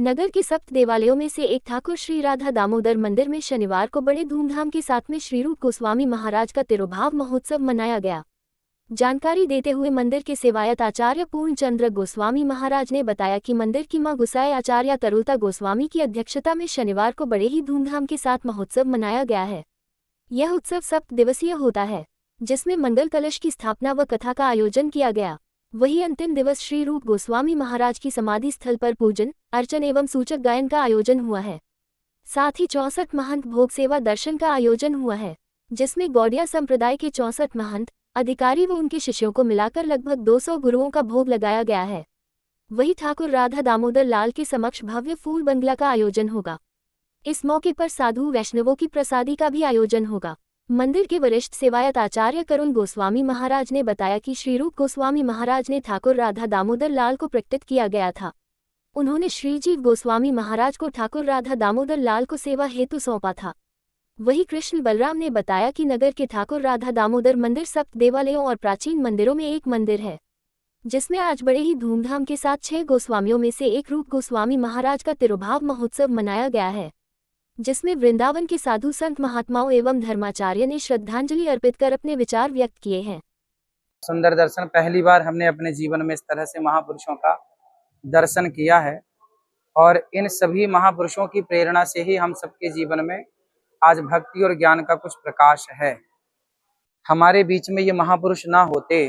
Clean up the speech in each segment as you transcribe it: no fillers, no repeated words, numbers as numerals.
नगर के सप्त देवालयों में से एक ठाकुर श्री राधा दामोदर मंदिर में शनिवार को बड़े धूमधाम के साथ में श्री रूप गोस्वामी महाराज का तिरुभाव महोत्सव मनाया गया। जानकारी देते हुए मंदिर के सेवायत आचार्य पूर्ण चंद्र गोस्वामी महाराज ने बताया कि मंदिर की मां गुसाई आचार्य तरुलता गोस्वामी की अध्यक्षता में शनिवार को बड़े ही धूमधाम के साथ महोत्सव मनाया गया है। यह उत्सव सप्त दिवसीय होता है, जिसमें मंगल कलश की स्थापना व कथा का आयोजन किया गया। वहीं अंतिम दिवस श्री रूप गोस्वामी महाराज की समाधि स्थल पर पूजन अर्चन एवं सूचक गायन का आयोजन हुआ है। साथ ही 64 महंत भोग सेवा दर्शन का आयोजन हुआ है, जिसमें गौड़िया संप्रदाय के 64 महंत अधिकारी व उनके शिष्यों को मिलाकर लगभग 200 गुरुओं का भोग लगाया गया है। वहीं ठाकुर राधा दामोदर लाल के समक्ष भव्य फूल बंगला का आयोजन होगा। इस मौके पर साधु वैष्णवों की प्रसादी का भी आयोजन होगा। मंदिर के वरिष्ठ सेवायत आचार्य करुण गोस्वामी महाराज ने बताया कि श्री रूप गोस्वामी महाराज ने ठाकुर राधा दामोदर लाल को प्रकटित किया गया था। उन्होंने श्रीजीव गोस्वामी महाराज को ठाकुर राधा दामोदर लाल को सेवा हेतु सौंपा था। वहीं कृष्ण बलराम ने बताया कि नगर के ठाकुर राधा दामोदर मंदिर सप्त देवालयों और प्राचीन मंदिरों में एक मंदिर है, जिसमें आज बड़े ही धूमधाम के साथ 6 गोस्वामियों में से एक रूप गोस्वामी महाराज का तिरुभाव महोत्सव मनाया गया है, जिसमें वृंदावन के साधु संत महात्माओं एवं धर्माचार्य ने श्रद्धांजलि अर्पित कर अपने विचार व्यक्त किए हैं। सुंदर दर्शन, पहली बार हमने अपने जीवन में इस तरह से महापुरुषों का दर्शन किया है और इन सभी महापुरुषों की प्रेरणा से ही हम सबके जीवन में आज भक्ति और ज्ञान का कुछ प्रकाश है। हमारे बीच में ये महापुरुष ना होते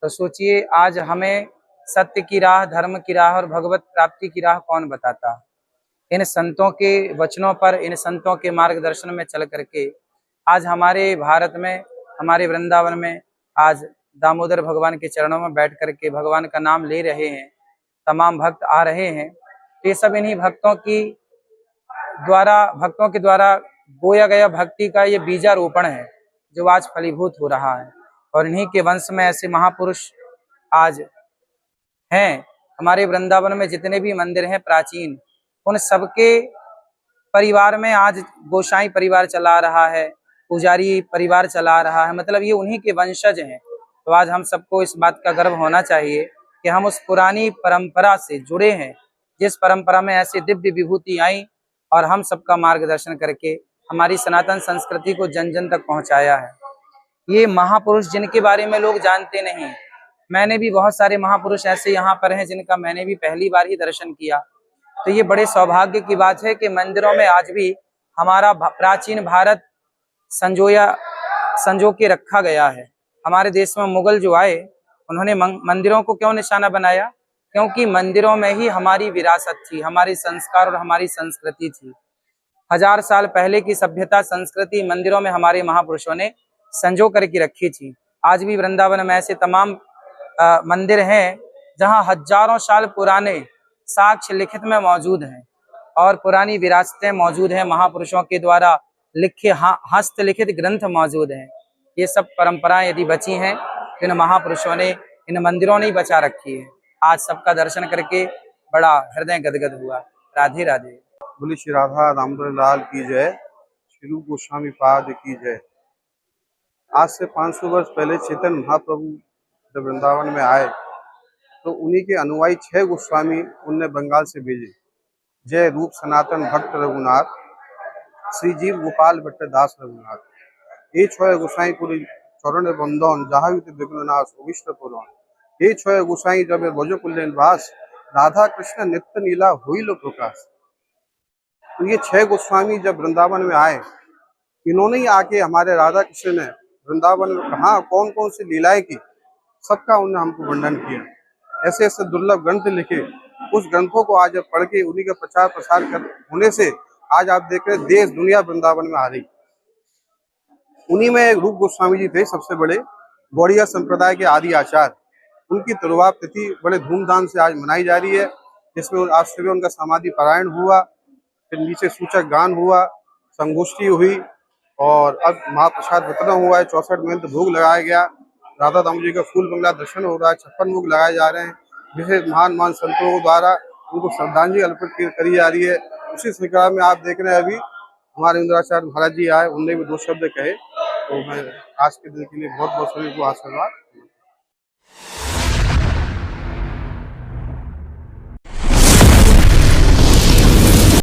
तो सोचिए आज हमें सत्य की राह, धर्म की राह और भगवत प्राप्ति की राह कौन बताता। इन संतों के वचनों पर, इन संतों के मार्गदर्शन में चल करके आज हमारे भारत में, हमारे वृंदावन में आज दामोदर भगवान के चरणों में बैठ करके भगवान का नाम ले रहे हैं, तमाम भक्त आ रहे हैं। ये सब इन्हीं भक्तों के द्वारा बोया गया भक्ति का ये बीजारोपण है जो आज फलीभूत हो रहा है। और इन्हीं के वंश में ऐसे महापुरुष आज हैं। हमारे वृंदावन में जितने भी मंदिर हैं प्राचीन, उन सबके परिवार में आज गोसाई परिवार चला रहा है, पुजारी परिवार चला रहा है, मतलब ये उन्हीं के वंशज हैं। तो आज हम सबको इस बात का गर्व होना चाहिए कि हम उस पुरानी परंपरा से जुड़े हैं, जिस परंपरा में ऐसी दिव्य विभूति आई और हम सबका मार्गदर्शन करके हमारी सनातन संस्कृति को जन जन तक पहुंचाया है। ये महापुरुष जिनके बारे में लोग जानते नहीं, मैंने भी बहुत सारे महापुरुष ऐसे यहाँ पर हैं जिनका मैंने भी पहली बार ही दर्शन किया। तो ये बड़े सौभाग्य की बात है कि मंदिरों में आज भी हमारा प्राचीन भारत संजो के रखा गया है। हमारे देश में मुगल जो आए, उन्होंने मंदिरों को क्यों निशाना बनाया? क्योंकि मंदिरों में ही हमारी विरासत थी, हमारी संस्कार और हमारी संस्कृति थी। 1000 साल पहले की सभ्यता, संस्कृति मंदिरों में हमारे महापुरुषों ने संजो करके रखी थी। आज भी वृंदावन में ऐसे तमाम मंदिर हैं जहाँ हजारों साल पुराने साक्ष्य लिखित में मौजूद हैं और पुरानी विरासतें मौजूद हैं। महापुरुषों के द्वारा लिखे हस्तलिखित ग्रंथ मौजूद हैं। ये सब परंपराएं यदि बची हैं तो इन महापुरुषों ने, इन मंदिरों ने बचा रखी है। आज सबका दर्शन करके बड़ा हृदय गदगद हुआ। राधे राधे। बोली श्री राधा दामोदर लाल की जय, श्री रूप गोस्वामी पाद की जय। आज से 500 वर्ष पहले चैतन्य महाप्रभु जब वृंदावन में आए तो उन्हीं के अनुयायी 6 गोस्वामी उनने बंगाल से भेजे। जय रूप सनातन भक्त रघुनाथ, श्री जीव गोपाल भट्ट दास रघुनाथ। ये 6 गोसाई पुरी चरण बंधन जाहित विघ्ननाश विष्णु पुराण। ये 6 गोसाई जब भोजो कुल्यन वास, राधा कृष्ण नित्य नीला हुई लो प्रकाश। तो ये 6 गोस्वामी जब वृंदावन में आए, इन्होंने ही आके हमारे राधा कृष्ण ने वृंदावन में कहाँ कौन कौन सी लीलाएं की, सबका उन्होंने हमको वर्णन किया। ऐसे ऐसे दुर्लभ ग्रंथ लिखे, उस ग्रंथों को आज पढ़ के उन्हीं का प्रचार प्रसार होने से आज आप देख रहे देश दुनिया वृंदावन में आ रही। उन्हीं में रूप गोस्वामी जी थे सबसे बड़े, गौड़िया संप्रदाय के आदि आचार्य। उनकी तिरुभाव तिथि बड़े धूमधाम से आज मनाई जा रही है, जिसमें आज सुबह उनका समाधि पारायण हुआ, फिर नीचे सूचक गान हुआ, संगोष्ठी हुई और अब महाप्रसाद वितरण हुआ है। 64 महंत भोग लगाया गया। राधा दामोदर जी का फूल बंगला दर्शन हो रहा है। 56 भोग लगाए जा रहे हैं। विशेष महान संतों द्वारा उनको श्रद्धांजलि अर्पित करी जा रही है। उसी श्रृंखला में आप देख रहे हैं अभी हमारे इंद्राचार्य महाराज जी आए, उनने भी 2 शब्द कहे। तो मैं आज के दिन के लिए बहुत बहुत सभी को आशीर्वाद।